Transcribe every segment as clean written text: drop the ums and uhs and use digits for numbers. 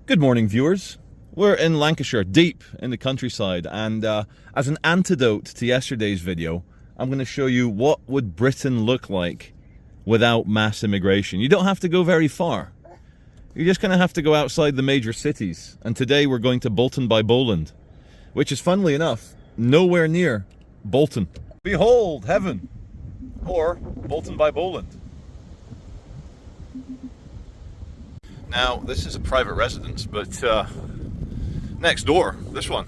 Good morning, viewers. We're in Lancashire, deep in the countryside, and as an antidote to yesterday's video, I'm going to show you what would Britain look like without mass immigration. You don't have to go very far. You're just going to have to go outside the major cities. And today we're going to Bolton by Bowland, which is, funnily enough, nowhere near Bolton. Behold heaven, or Bolton by Bowland. Now, this is a private residence, but next door, this one.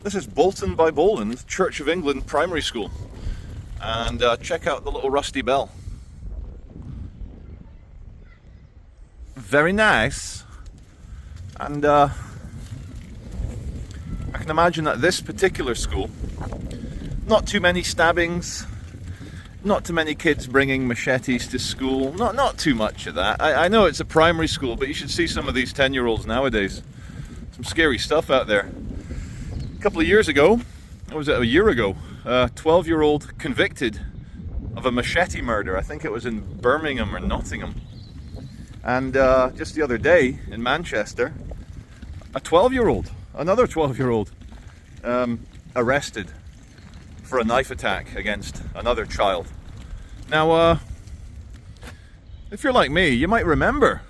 This is Bolton by Bowland, Church of England Primary School. And check out the little rusty bell. Very nice. And I can imagine that this particular school, not too many stabbings, not too many kids bringing machetes to school, not too much of that. I know it's a primary school, but you should see some of these 10-year-olds nowadays. Some scary stuff out there. A couple of years ago, or was it a year ago, a 12-year-old convicted of a machete murder. I think it was in Birmingham or Nottingham. And just the other day in Manchester, a 12-year-old, another 12-year-old, arrested for a knife attack against another child. Now, if you're like me, you might remember,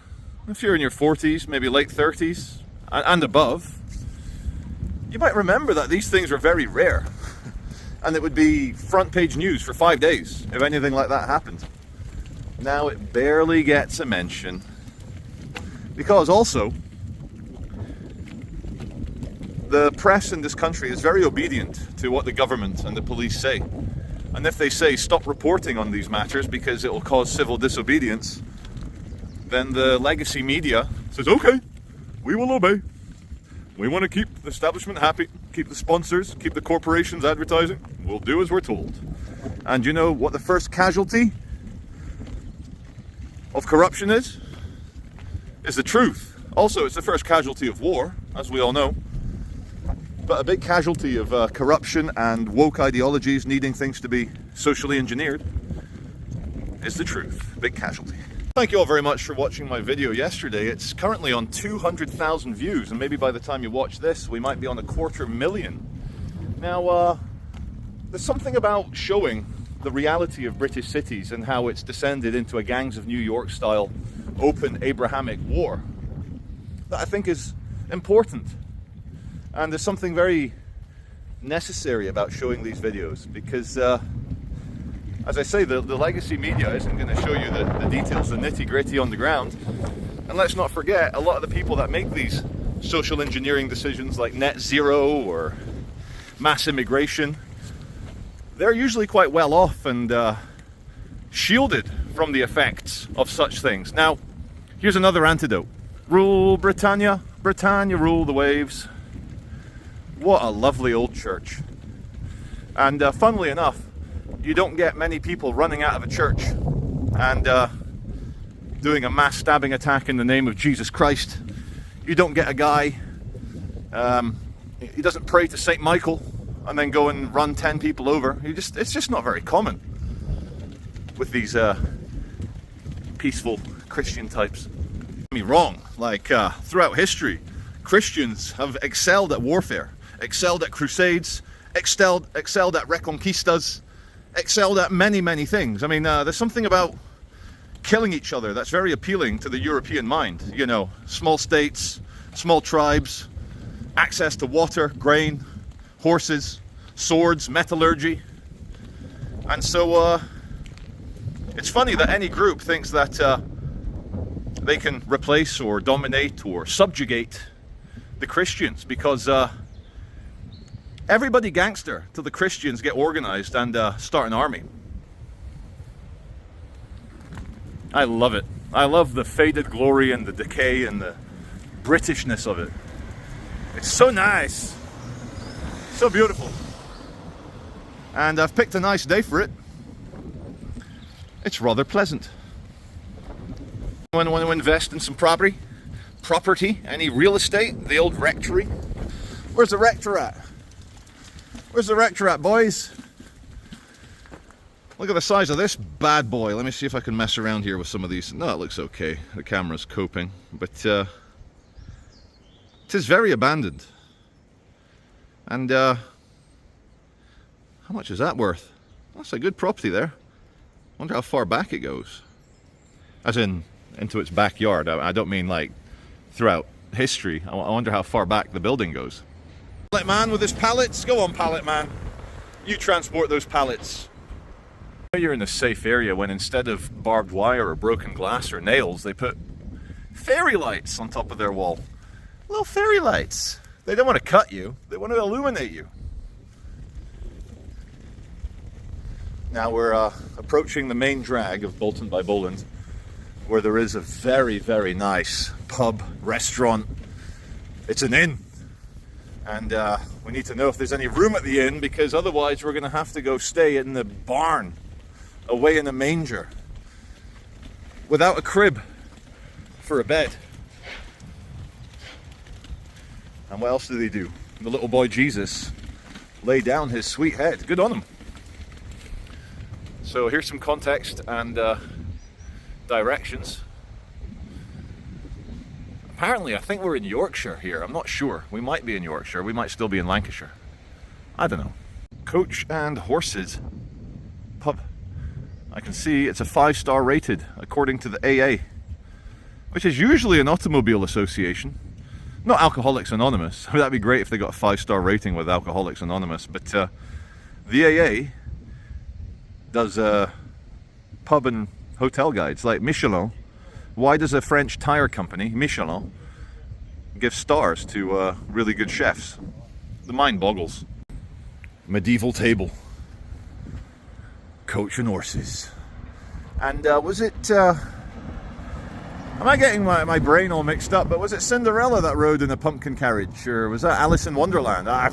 if you're in your 40s, maybe late 30s and above, you might remember that these things were very rare. And it would be front page news for 5 days if anything like that happened. Now it barely gets a mention. Because also, the press in this country is very obedient to what the government and the police say. And if they say stop reporting on these matters because it will cause civil disobedience, then the legacy media says, okay, we will obey. We want to keep the establishment happy, keep the sponsors, keep the corporations advertising. We'll do as we're told. And you know what the first casualty of corruption is? Is the truth. Also, it's the first casualty of war, as we all know. But a big casualty of corruption and woke ideologies needing things to be socially engineered is the truth. Big casualty. Thank you all very much for watching my video yesterday. It's currently on 200,000 views, and maybe by the time you watch this, we might be on 250,000. Now, there's something about showing the reality of British cities and how it's descended into a Gangs of New York style open Abrahamic war that I think is important. And there's something very necessary about showing these videos because, as I say, the legacy media isn't going to show you the details, the nitty-gritty on the ground. And let's not forget, a lot of the people that make these social engineering decisions like net zero or mass immigration, they're usually quite well off and shielded from the effects of such things. Now, here's another antidote. Rule Britannia, Britannia rule the waves. What a lovely old church. And funnily enough, you don't get many people running out of a church and doing a mass stabbing attack in the name of Jesus Christ. You don't get a guy, he doesn't pray to St. Michael and then go and run 10 people over. It's just not very common with these peaceful Christian types. Don't get me wrong, like throughout history, Christians have excelled at warfare, excelled at crusades, excelled at reconquistas, excelled at many things. I mean, there's something about killing each other that's very appealing to the European mind. You know, small states, small tribes, access to water, grain, horses, swords, metallurgy. And so it's funny that any group thinks that they can replace or dominate or subjugate the Christians, because everybody gangster till the Christians get organized and start an army. I love it. I love the faded glory and the decay and the Britishness of it. It's so nice. So beautiful. And I've picked a nice day for it. It's rather pleasant. When I want to invest in some property, any real estate, the old rectory. Where's the rector at? Where's the rector at, boys? Look at the size of this bad boy. Let me see if I can mess around here with some of these. No, it looks okay. The camera's coping. But It is very abandoned. And how much is that worth? That's a good property there. Wonder how far back it goes. As in, into its backyard. I don't mean like throughout history. I wonder how far back the building goes. Pallet man with his pallets. Go on, pallet man. You transport those pallets. You're in a safe area when instead of barbed wire or broken glass or nails, they put fairy lights on top of their wall. Little fairy lights. They don't want to cut you, they want to illuminate you. Now we're approaching the main drag of Bolton by Bowland, where there is a very, very nice pub, restaurant. It's an inn. And we need to know if there's any room at the inn, because otherwise we're going to have to go stay in the barn, away in a manger, without a crib for a bed. And what else do they do? The little boy Jesus lay down his sweet head. Good on him. So here's some context and directions. Apparently, I think we're in Yorkshire here. I'm not sure. We might be in Yorkshire. We might still be in Lancashire. I don't know. Coach and Horses pub. I can see it's a 5-star rated according to the AA, which is usually an automobile association. Not Alcoholics Anonymous. I mean, that'd be great if they got a 5-star rating with Alcoholics Anonymous. But the AA does pub and hotel guides like Michelin. Why does a French tire company, Michelin, give stars to really good chefs? The mind boggles. Medieval table. Coach and Horses. And was it... Am I getting my brain all mixed up? But was it Cinderella that rode in a pumpkin carriage? Or was that Alice in Wonderland? I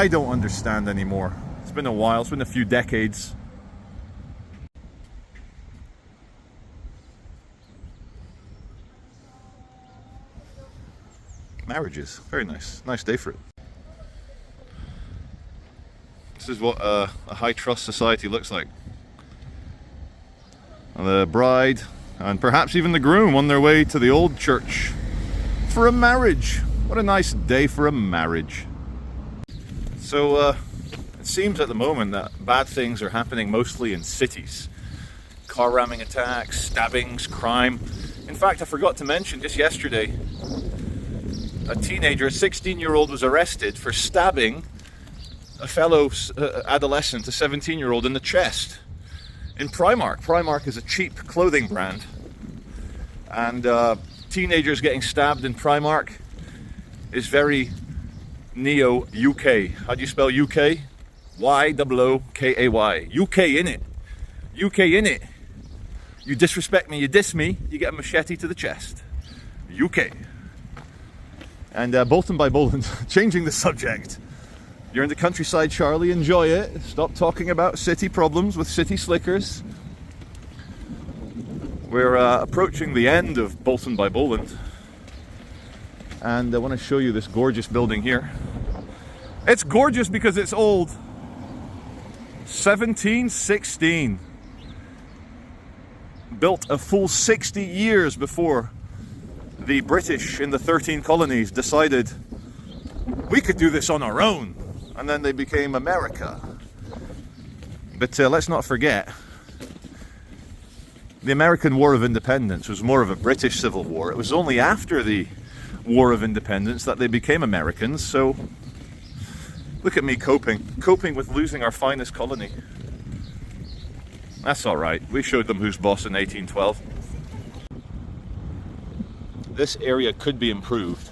don't understand anymore. It's been a while. It's been a few decades. Marriages. Very nice. Nice day for it. This is what a high trust society looks like. The bride and perhaps even the groom on their way to the old church for a marriage. What a nice day for a marriage. So it seems at the moment that bad things are happening mostly in cities. Car ramming attacks, stabbings, crime. In fact, I forgot to mention just yesterday, a teenager, a 16-year-old, was arrested for stabbing a fellow adolescent, a 17-year-old, in the chest. In Primark. Primark is a cheap clothing brand, and teenagers getting stabbed in Primark is very neo-UK. How do you spell UK? Y-O-O-K-A-Y. UK innit? UK innit? You disrespect me, you diss me, you get a machete to the chest. UK. And Bolton by Bowland, changing the subject. You're in the countryside, Charlie, enjoy it. Stop talking about city problems with city slickers. We're approaching the end of Bolton by Bowland. And I want to show you this gorgeous building here. It's gorgeous because it's old. 1716. Built a full 60 years before the British in the 13 colonies decided we could do this on our own. And then they became America. But let's not forget, the American War of Independence was more of a British Civil War. It was only after the War of Independence that they became Americans. So look at me coping with losing our finest colony. That's all right. We showed them who's boss in 1812. This area could be improved.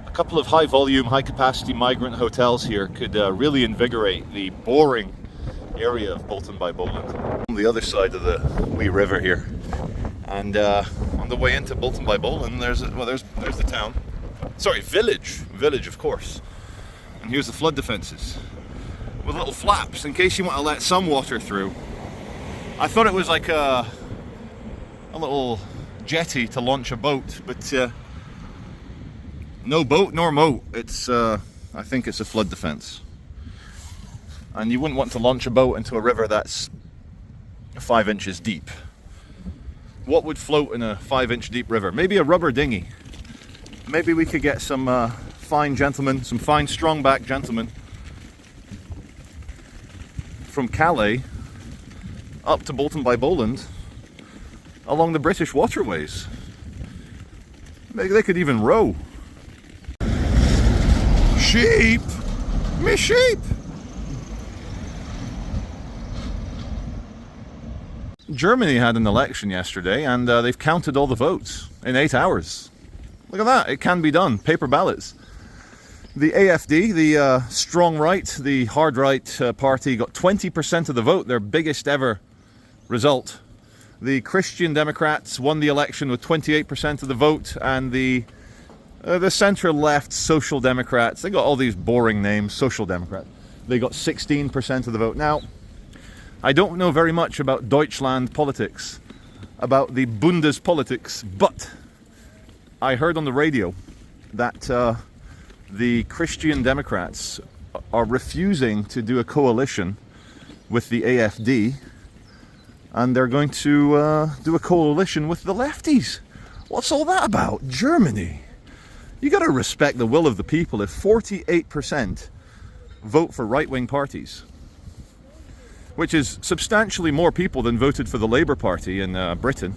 A couple of high volume, high capacity migrant hotels here could really invigorate the boring area of Bolton by Bowland. On the other side of the wee river here, and on the way into Bolton by Bowland, there's the town. Sorry, village of course. And here's the flood defences with little flaps in case you want to let some water through. I thought it was like a little jetty to launch a boat, but no boat nor moat. It's I think it's a flood defense. And you wouldn't want to launch a boat into a river that's 5 inches deep. What would float in a 5-inch deep river? Maybe a rubber dinghy. Maybe we could get some fine gentlemen, some fine strong-backed gentlemen from Calais up to Bolton by Bowland along the British waterways. Maybe they could even row. Sheep! Me sheep! Germany had an election yesterday and they've counted all the votes in 8 hours. Look at that, it can be done. Paper ballots. The AFD, the strong right, the hard right party got 20% of the vote, their biggest ever result. The Christian Democrats won the election with 28% of the vote, and the centre-left Social Democrats, they got all these boring names, Social Democrats, they got 16% of the vote. Now, I don't know very much about Deutschland politics, about the Bundespolitics, but I heard on the radio that the Christian Democrats are refusing to do a coalition with the AFD, and they're going to do a coalition with the lefties. What's all that about? Germany. You got to respect the will of the people. If 48% vote for right-wing parties, which is substantially more people than voted for the Labour Party in Britain,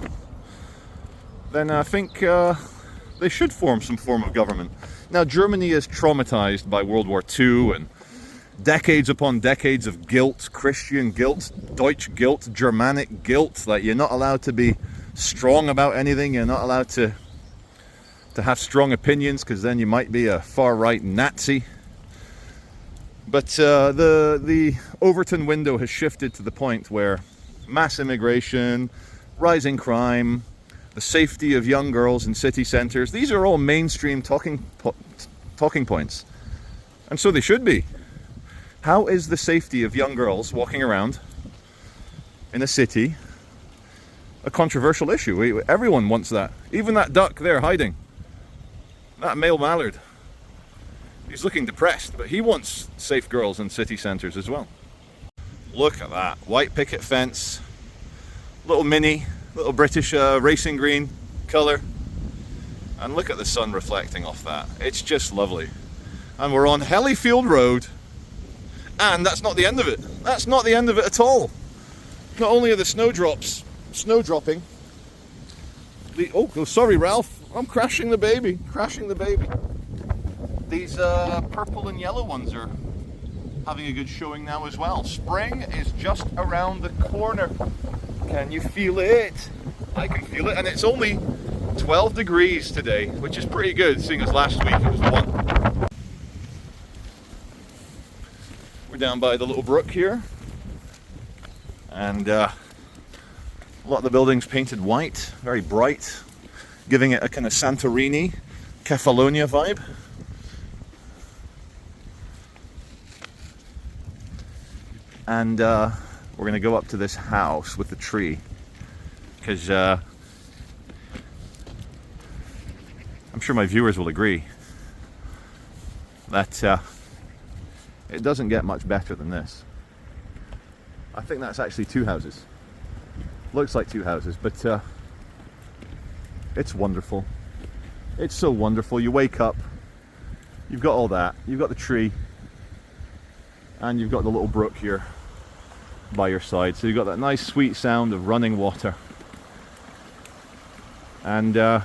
then I think they should form some form of government. Now, Germany is traumatized by World War II and decades upon decades of guilt, Christian guilt, Deutsch guilt, Germanic guilt, that you're not allowed to be strong about anything, you're not allowed to have strong opinions because then you might be a far-right Nazi. But the Overton window has shifted to the point where mass immigration, rising crime, the safety of young girls in city centres, these are all mainstream talking points. And so they should be. How is the safety of young girls walking around in a city a controversial issue? Everyone wants that. Even that duck there hiding, that male mallard, he's looking depressed, but he wants safe girls in city centres as well. Look at that, white picket fence, little British racing green colour, and look at the sun reflecting off that. It's just lovely. And we're on Hellyfield Road, and that's not the end of it. That's not the end of it at all. Not only are the snowdropping. Oh, sorry, Ralph, I'm crashing the baby. These purple and yellow ones are having a good showing now as well. Spring is just around the corner. Can you feel it? I can feel it, and it's only 12 degrees today, which is pretty good, seeing as last week it was 1. We're down by the little brook here, and a lot of the buildings painted white, very bright, giving it a kind of Santorini, Kefalonia vibe. And we're going to go up to this house with the tree, because I'm sure my viewers will agree that it doesn't get much better than this. I think that's actually 2 houses. Looks like 2 houses, but it's wonderful. It's so wonderful. You wake up, you've got all that, you've got the tree, and you've got the little brook here by your side, so you've got that nice sweet sound of running water. And I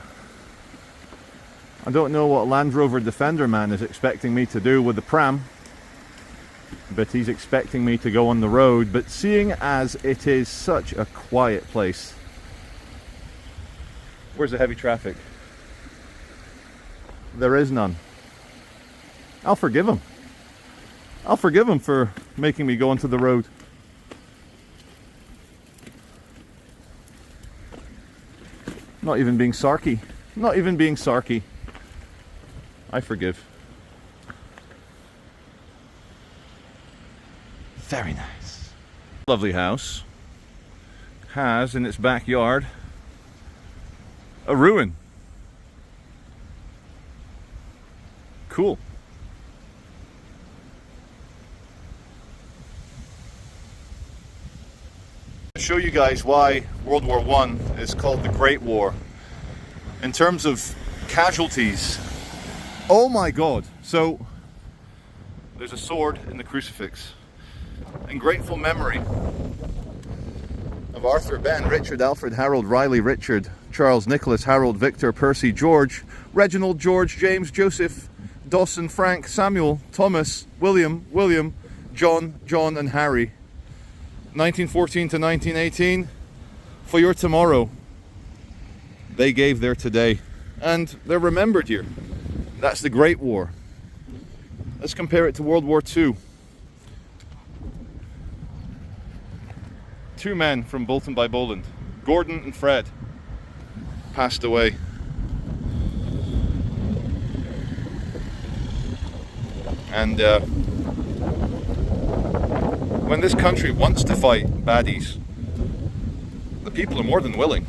don't know what Land Rover Defender man is expecting me to do with the pram, but he's expecting me to go on the road. But seeing as it is such a quiet place, where's the heavy traffic? There is none. I'll forgive him. I'll forgive him for making me go onto the road. Not even being sarky. Not even being sarky. I forgive. Very nice. Lovely house has in its backyard a ruin. Cool. show you guys why World War I is called the Great War. In terms of casualties, oh my God. So there's a sword in the crucifix. In grateful memory of Arthur, Ben, Richard, Alfred, Harold, Riley, Richard, Charles, Nicholas, Harold, Victor, Percy, George, Reginald, George, James, Joseph, Dawson, Frank, Samuel, Thomas, William, John, and Harry. 1914 to 1918, for your tomorrow. They gave their today, and they're remembered here. That's the Great War. Let's compare it to World War II. Two men from Bolton by Bowland, Gordon and Fred, passed away. And when this country wants to fight baddies, the people are more than willing.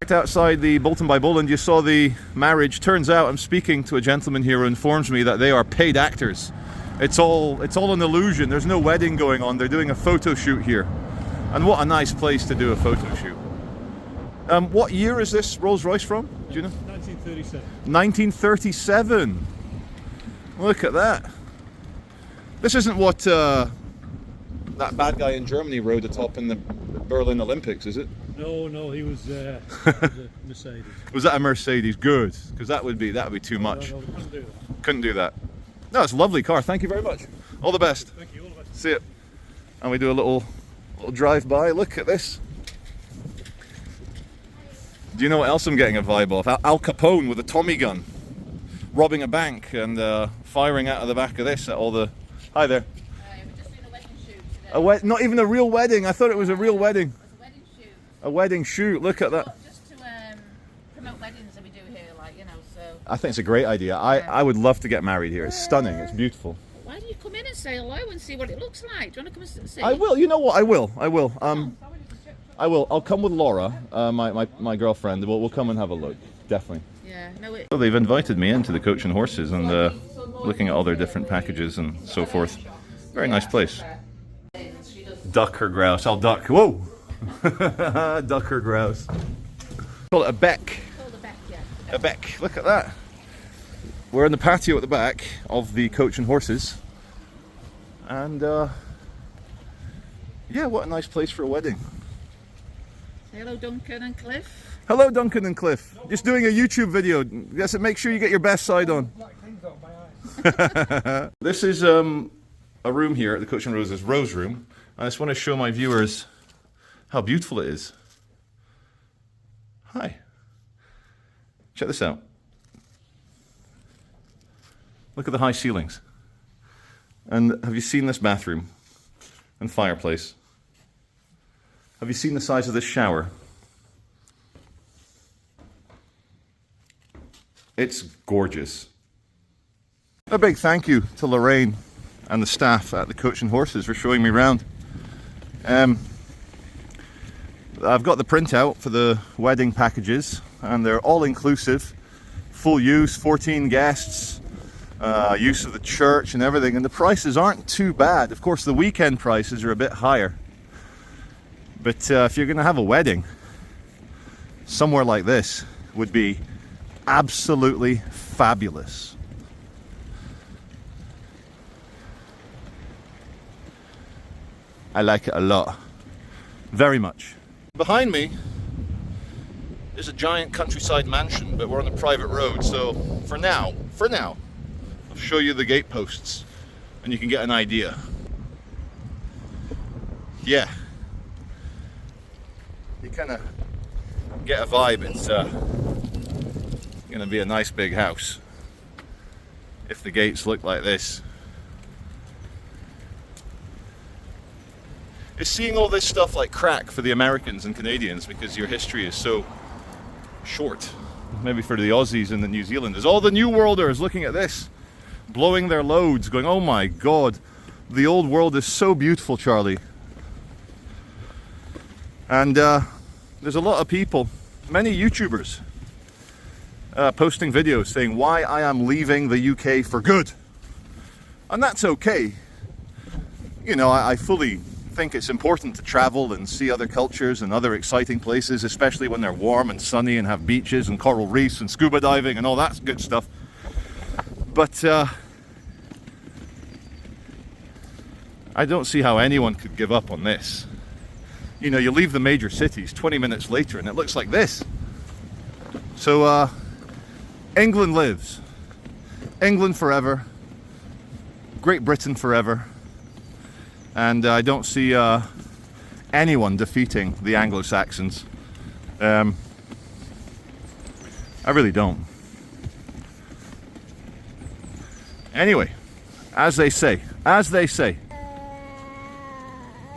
Outside the Bolton by Bowland, you saw the marriage. Turns out I'm speaking to a gentleman here who informs me that they are paid actors. It's all an illusion. There's no wedding going on. They're doing a photo shoot here. And what a nice place to do a photo shoot. What year is this Rolls Royce from? Do you know? 1937. 1937. Look at that. This isn't what that bad guy in Germany rode atop in the Berlin Olympics, is it? No, he was a Mercedes. Was that a Mercedes? Good, because that would be too much. No, we couldn't do that. Couldn't do that. No, it's a lovely car. Thank you very much. All the best. Thank you, all the best. See it. And we do a little drive by. Look at this. Do you know what else I'm getting a vibe of? Al Capone with a Tommy gun, robbing a bank and firing out of the back of this at all the. Hi there. We're just doing a wedding shoot today. Not even a real wedding. I thought it was a real wedding. It's a wedding shoot. A wedding shoot. Look at that. Just to promote weddings that we do here, like, you know, so. I think it's a great idea. I would love to get married here. It's stunning. It's beautiful. Why don't you come in and say hello and see what it looks like? Do you want to come and see? I will. You know what? I will. I will. I'll come with Laura, my girlfriend. We'll come and have a look. Definitely. Yeah. No. So they've invited me into the Coach and Horses and looking at all their different packages and so forth. Very nice place. Duck or grouse? I'll duck. Whoa! Duck or grouse. Call it a beck. Called a beck, yeah. A beck. Look at that. We're in the patio at the back of the Coach and Horses. And yeah, what a nice place for a wedding. Say hello, Duncan and Cliff. Hello, Duncan and Cliff. Just doing a YouTube video. Yes, make sure you get your best side on. This is a room here at the Coach and Roses Rose Room. I just want to show my viewers how beautiful it is. Hi. Check this out. Look at the high ceilings. And have you seen this bathroom and fireplace? Have you seen the size of this shower? It's gorgeous. A big thank you to Lorraine and the staff at the Coach and Horses for showing me around. I've got the printout for the wedding packages, and they're all inclusive, full use, 14 guests, use of the church and everything, and the prices aren't too bad. Of course, the weekend prices are a bit higher, but if you're going to have a wedding, somewhere like this would be absolutely fabulous. I like it a lot. Very much. Behind me is a giant countryside mansion, but we're on a private road, so for now, I'll show you the gate posts and you can get an idea. Yeah. You kind of get a vibe. It's going to be a nice big house if the gates look like this. It's seeing all this stuff like crack for the Americans and Canadians because your history is so short. Maybe for the Aussies and the New Zealanders. All the New Worlders looking at this, blowing their loads, going, oh my God, the old world is so beautiful, Charlie. And there's a lot of people, many YouTubers, posting videos saying why I am leaving the UK for good. And that's okay. You know, I fully think it's important to travel and see other cultures and other exciting places, especially when they're warm and sunny and have beaches and coral reefs and scuba diving and all that good stuff. But I don't see how anyone could give up on this. You know, you leave the major cities 20 minutes later and it looks like this. So England lives. England forever. Great Britain forever. And I don't see anyone defeating the Anglo-Saxons. I really don't. Anyway, as they say.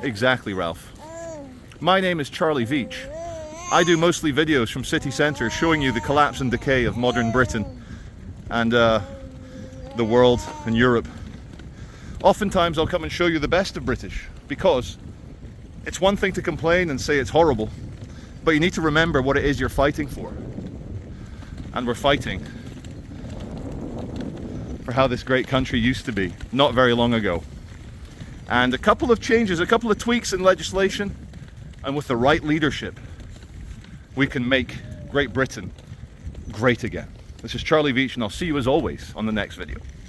Exactly, Ralph. My name is Charlie Veitch. I do mostly videos from city centres showing you the collapse and decay of modern Britain and the world and Europe. Oftentimes I'll come and show you the best of British, because it's one thing to complain and say it's horrible, but you need to remember what it is you're fighting for. And we're fighting for how this great country used to be not very long ago. And a couple of changes, a couple of tweaks in legislation, and with the right leadership, we can make Great Britain great again. This is Charlie Veitch, and I'll see you as always on the next video.